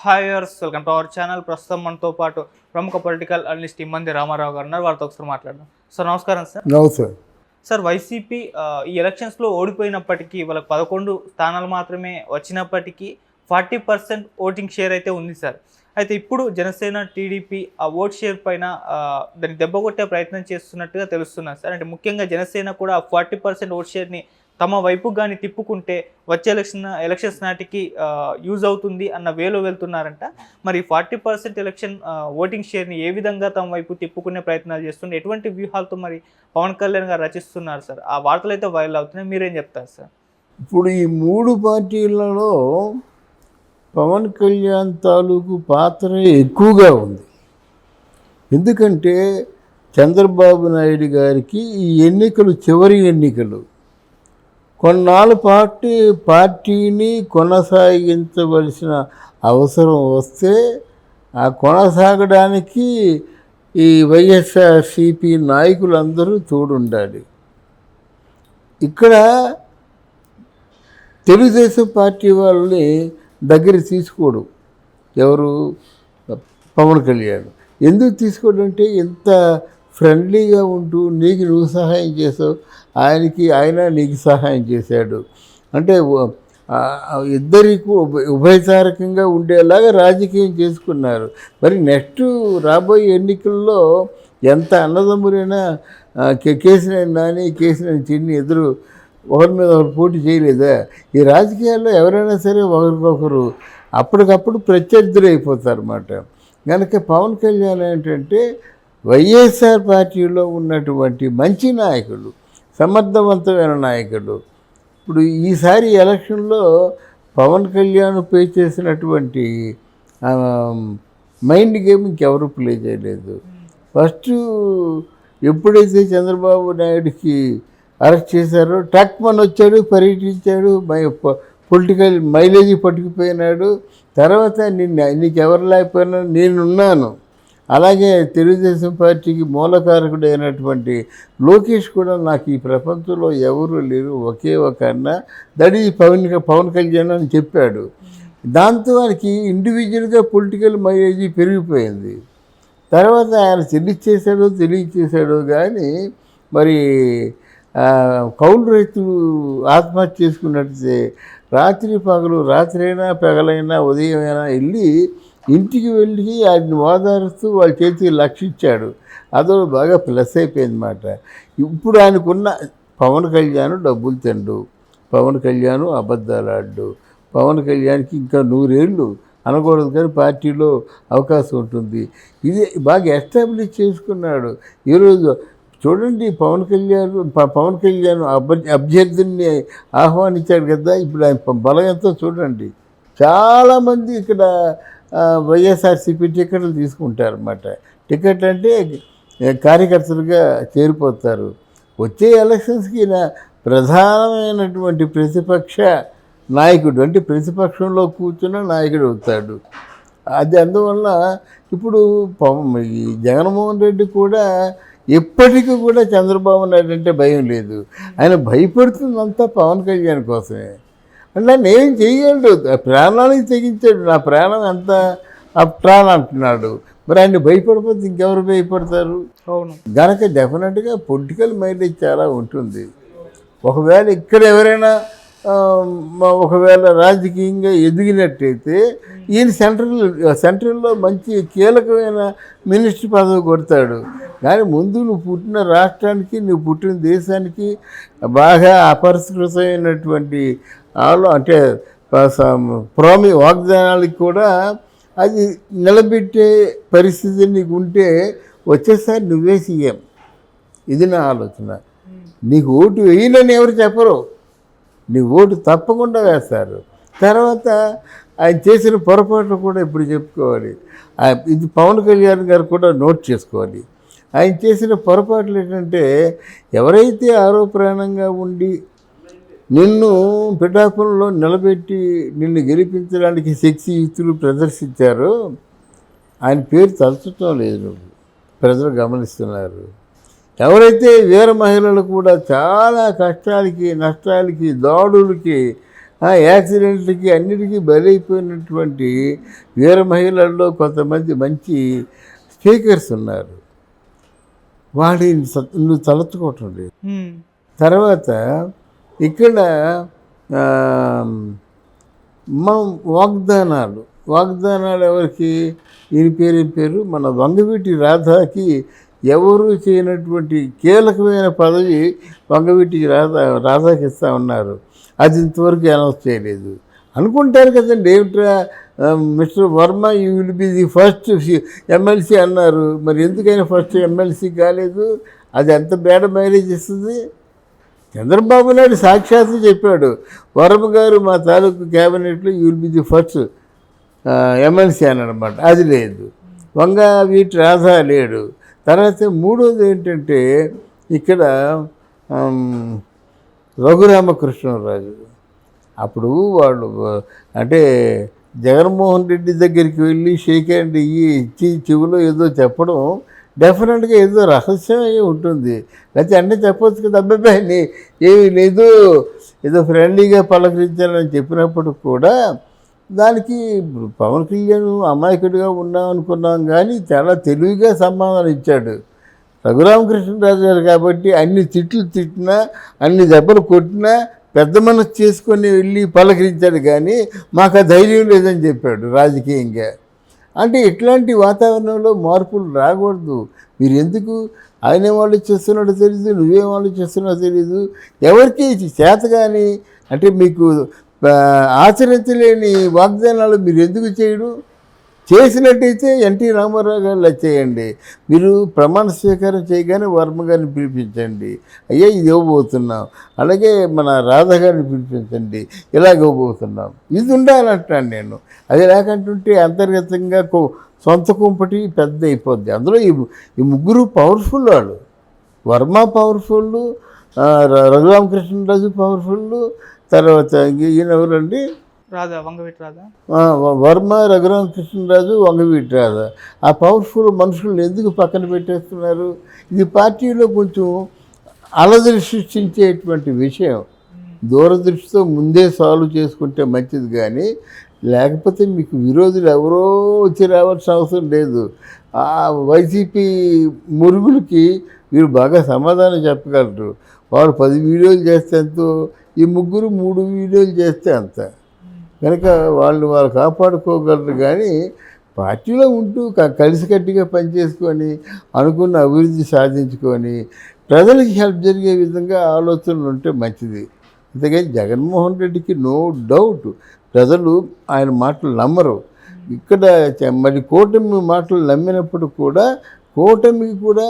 Hi viewers, welcome to our channel. ప్రస్తుతం మనతో పాటు ప్రముఖ పొలిటికల్ అనలిస్ట్ ఇమ్మంది రామారావు గారు ఉన్నారు. వారితో ఒకసారి మాట్లాడదాం. సార్ నమస్కారం. సార్ నమస్తే. సార్ వైసీపీ ఈ ఎలక్షన్స్లో ఓడిపోయినప్పటికీ వాళ్ళకి 11 స్థానాలు మాత్రమే వచ్చినప్పటికీ 40% ఓటింగ్ షేర్ అయితే ఉంది సార్. అయితే ఇప్పుడు జనసేన టీడీపీ ఆ ఓట్ షేర్ పైన దాన్ని దెబ్బ కొట్టే ప్రయత్నం చేస్తున్నట్టుగా తెలుస్తున్నారు సార్. అంటే ముఖ్యంగా జనసేన కూడా 40% ఓట్ షేర్ని తమ వైపు కానీ తిప్పుకుంటే వచ్చే ఎలక్షన్స్ నాటికి యూజ్ అవుతుంది అన్న వేలో వెళ్తున్నారంట. మరి 40% ఎలక్షన్ ఓటింగ్ షేర్ని ఏ విధంగా తమ వైపు తిప్పుకునే ప్రయత్నాలు చేస్తుంటే ఎటువంటి వ్యూహాలతో మరి పవన్ కళ్యాణ్ గారు రచిస్తున్నారు సార్? ఆ వార్తలు అయితే వైరల్ అవుతున్నాయి. మీరేం చెప్తారు సార్? ఇప్పుడు ఈ మూడు పార్టీలలో పవన్ కళ్యాణ్ తాలూకు పాత్ర ఎక్కువగా ఉంది. ఎందుకంటే చంద్రబాబు నాయుడు గారికి ఈ ఎన్నికలు చివరి ఎన్నికలు. కొన్నాళ్ళ పార్టీని కొనసాగించవలసిన అవసరం వస్తే ఆ కొనసాగడానికి ఈ వైఎస్ఆర్సీపీ నాయకులందరూ తోడుండాలి. ఇక్కడ తెలుగుదేశం పార్టీ వాళ్ళని దగ్గర తీసుకోడు ఎవరు, పవన్ కళ్యాణ్. ఎందుకు తీసుకోడంటే ఎంత ఫ్రెండ్లీగా ఉంటూ నీకు నువ్వు సహాయం చేసావు, ఆయన నీకు సహాయం చేశాడు అంటే ఇద్దరికి ఉభయతారకంగా ఉండేలాగా రాజకీయం చేసుకున్నారు. మరి నెక్స్ట్ రాబోయే ఎన్నికల్లో ఎంత అన్నదమ్ములైనా కేసీఆర్ నాని కేసీఆర్ చిన్ని ఎదురు ఒకరి మీద ఒకరు పోటీ చేయలేదా? ఈ రాజకీయాల్లో ఎవరైనా సరే ఒకరికొకరు అప్పటికప్పుడు ప్రత్యర్థులు అయిపోతారు అన్నమాట. కనుక పవన్ కళ్యాణ్ ఏంటంటే వైఎస్ఆర్ పార్టీలో ఉన్నటువంటి మంచి నాయకుడు, సమర్థవంతమైన నాయకుడు. ఇప్పుడు ఈసారి ఎలక్షన్లో పవన్ కళ్యాణ్ ప్లే చేసినటువంటి మైండ్ గేమ్ ఇంకెవరు ప్లే చేయలేదు. ఫస్ట్ ఎప్పుడైతే చంద్రబాబు నాయుడికి అరెస్ట్ చేశారో టక్మన్ వచ్చాడు, పర్యటించాడు, పొలిటికల్ మైలేజీ పట్టుకుపోయినాడు. తర్వాత నీకు ఎవరు లేకపోయినా నేనున్నాను. అలాగే తెలుగుదేశం పార్టీకి మూలకారకుడు అయినటువంటి లోకేష్ కూడా నాకు ఈ ప్రపంచంలో ఎవరు లేరు, ఒకే ఒక అన్న దట్ ఈజ్ పవన్ కళ్యాణ్ అని చెప్పాడు. దాంతో వారికి ఇండివిజువల్గా పొలిటికల్ మైలేజీ పెరిగిపోయింది. తర్వాత ఆయన తెలియచేశాడో కానీ మరి కౌలు రైతులు ఆత్మహత్య చేసుకున్నట్టే రాత్రైనా పగలైనా ఉదయమైనా వెళ్ళి ఇంటికి వెళ్ళి ఆయన ఓదారుస్తూ వాళ్ళ చేతికి లక్షించాడు. అదో బాగా ప్లస్ అయిపోయింది అన్నమాట. ఇప్పుడు ఆయనకున్న పవన్ కళ్యాణ్ డబ్బులు తిండు, పవన్ కళ్యాణ్ అబద్ధాలు ఆడు, పవన్ కళ్యాణ్కి ఇంకా 100 ఏళ్ళు అనకూడదు కానీ పార్టీలో అవకాశం ఉంటుంది. ఇది బాగా ఎస్టాబ్లిష్ చేసుకున్నాడు. ఈరోజు చూడండి పవన్ కళ్యాణ్ అభ్యర్థుల్ని ఆహ్వానించాడు కదా. ఇప్పుడు ఆయన బలం ఎంతో చూడండి. చాలామంది ఇక్కడ వైఎస్ఆర్సీపీ టికెట్లు తీసుకుంటారన్నమాట. టికెట్ అంటే కార్యకర్తలుగా చేరిపోతారు. వచ్చే ఎలక్షన్స్కి ప్రధానమైనటువంటి ప్రతిపక్ష నాయకుడు అంటే ప్రతిపక్షంలో కూర్చున్న నాయకుడు అవుతాడు. అది అందువల్ల ఇప్పుడు ఈ జగన్మోహన్ రెడ్డి కూడా ఎప్పటికీ కూడా చంద్రబాబు నాయుడు అంటే భయం లేదు. ఆయన భయపడుతుందంతా పవన్ కళ్యాణ్ కోసమే. అంటే నేను చేయగలడు, ప్రాణానికి తెగించాడు. నా ప్రాణం ఎంత ప్రాణం అంటున్నాడు. మరి ఆయన భయపడిపోతే ఇంకెవరు భయపడతారు? అవును. కనుక డెఫినెట్గా పొలిటికల్ మైలేజ్ చాలా ఉంటుంది. ఒకవేళ ఇక్కడ ఎవరైనా ఒకవేళ రాజకీయంగా ఎదిగినట్టయితే ఈయన సెంట్రల్లో మంచి కీలకమైన మినిస్టర్ పదవి కొడతాడు. కానీ ముందు నువ్వు పుట్టిన రాష్ట్రానికి, నువ్వు పుట్టిన దేశానికి బాగా అపరిష్కృతమైనటువంటి అంటే వాగ్దానాలకు కూడా అది నిలబెట్టే పరిస్థితి నీకు ఉంటే వచ్చేసారి నువ్వే సీఎం. ఇది నా ఆలోచన. నీకు ఓటు వేయనని ఎవరు చెప్పరు, నీ ఓటు తప్పకుండా వేస్తారు. తర్వాత ఆయన చేసిన పొరపాట్లు కూడా ఇప్పుడు చెప్పుకోవాలి. ఇది పవన్ కళ్యాణ్ గారు కూడా నోట్ చేసుకోవాలి. ఆయన చేసిన పొరపాట్లు ఏంటంటే ఎవరైతే ఆరోపణంగా ఉండి నిన్ను పిఠాపురంలో నిలబెట్టి నిన్ను గెలిపించడానికి శక్తియుక్తులు ప్రదర్శించారో ఆయన పేరు తలచటం లేదు, ప్రజలు గమనిస్తున్నారు. ఎవరైతే వీర మహిళలు కూడా చాలా కష్టాలకి నష్టాలకి దాడులకి ఆ యాక్సిడెంట్లకి అన్నిటికీ బలైపోయినటువంటి వీర మహిళల్లో కొంతమంది మంచి స్పీకర్స్ ఉన్నారు. వాడిని నువ్వు తలచుకోవటం లేదు. తర్వాత ఇక్కడ ఆ, మనం వాగ్దానాలు ఎవరికి? ఈయన పేరు మన వంగవీటి రాధాకి ఎవరు చేయనటువంటి కీలకమైన పదవి వంగవీటికి రాధాకి ఇస్తా ఉన్నారు. అది ఇంతవరకు అనౌన్స్ చేయలేదు. అనుకుంటారు కదండి, ఏమిట్రా mister Varma you will be the first MLC అన్నారు. మరి ఎందుకైనా ఫస్ట్ ఎమ్మెల్సీ కాలేదు? అది ఎంత బేడ మైలేజ్ ఇస్తుంది? చంద్రబాబు నాయుడు సాక్షాత్తు చెప్పాడు, వర్మ గారు మా తాలూకు క్యాబినెట్లో you will be the first MLC అని అనమాట. అది లేదు. వంగవీటి రాధా లేడు. తర్వాత మూడోది ఏంటంటే ఇక్కడ రఘురామకృష్ణరాజు. అప్పుడు వాళ్ళు అంటే జగన్మోహన్ రెడ్డి దగ్గరికి వెళ్ళి షేక్ హ్యాండ్ ఇచ్చి చెవిలో ఏదో చెప్పడం డెఫినెట్గా ఏదో రహస్యం అయి ఉంటుంది. లేకపోతే అన్నీ చెప్పొచ్చు కదా, అబ్బాయి ఏమీ లేదు, ఏదో ఫ్రెండ్లీగా పలకరించాలని చెప్పినప్పుడు కూడా దానికి పవన్ కళ్యాణ్ అమాయకుడిగా ఉన్నాం అనుకున్నాం, కానీ చాలా తెలివిగా సమాధానం ఇచ్చాడు రఘురామకృష్ణరాజు గారు. కాబట్టి అన్ని తిట్లు తిట్టినా, అన్ని దెబ్బలు కొట్టినా పెద్ద మనసు చేసుకొని వెళ్ళి పలకరించాడు, కానీ మాకు ఆ ధైర్యం లేదని చెప్పాడు రాజకీయంగా. అంటే ఇట్లాంటి వాతావరణంలో మార్పులు రాకూడదు. మీరు ఎందుకు ఆయన వాళ్ళు చేస్తున్నాడో తెలీదు, నువ్వేం వాళ్ళు చేస్తున్నాడో తెలీదు, ఎవరికి చేత కానీ అంటే మీకు ఆచరించలేని వాగ్దానాలు మీరు ఎందుకు చేయడం? చేసినట్టయితే ఎన్టీ రామారావు గారు చేయండి. మీరు ప్రమాణ స్వీకారం చేయగానే వర్మ గారిని పిలిపించండి, అయ్యా ఇది ఇవ్వబోతున్నాం. అలాగే మన రాధా గారిని పిలిపించండి, ఇలాగ ఇవ్వబోతున్నాం. ఇది ఉండాలంటాను నేను. అది లేకుంటుంటే అంతర్గతంగా సొంత కుంపటి పెద్ద అయిపోద్ది. అందులో ఈ ముగ్గురు పవర్ఫుల్ వాళ్ళు. వర్మ పవర్ఫుల్, రఘురామకృష్ణరాజు పవర్ఫుల్, తర్వాత ఈయన ఎవరండి, వంగవీటి రాధా. వర్మ, రఘురామకృష్ణరాజు, వంగవీటి రాధా. ఆ పవర్ఫుల్ మనుషులను ఎందుకు పక్కన పెట్టేస్తున్నారు? ఇది పార్టీలో కొంచెం అలజడి సృష్టించేటువంటి విషయం. దూరదృష్టితో ముందే సాల్వ్ చేసుకుంటే మంచిది, కానీ లేకపోతే మీకు విరోధులు ఎవరో వచ్చి రావాల్సిన అవసరం లేదు. ఆ వైసీపీ మురుగులకి మీరు బాగా సమాధానం చెప్పగలరు. వాడు 10 వీడియోలు చేస్తే ఎంతో, ఈ ముగ్గురు 3 వీడియోలు చేస్తే అంత. కనుక వాళ్ళు కాపాడుకోగలరు. కానీ పార్టీలో ఉంటూ కలిసికట్టుగా పనిచేసుకొని అనుకున్న అభివృద్ధి సాధించుకొని ప్రజలకి హెల్ప్ జరిగే విధంగా ఆలోచనలు ఉంటే మంచిది. అంతేగాని జగన్మోహన్ రెడ్డికి నో డౌట్ ప్రజలు ఆయన మాటలు నమ్మరు. ఇక్కడ మరి కూటమి మాటలు నమ్మినప్పుడు కూడా కూటమికి కూడా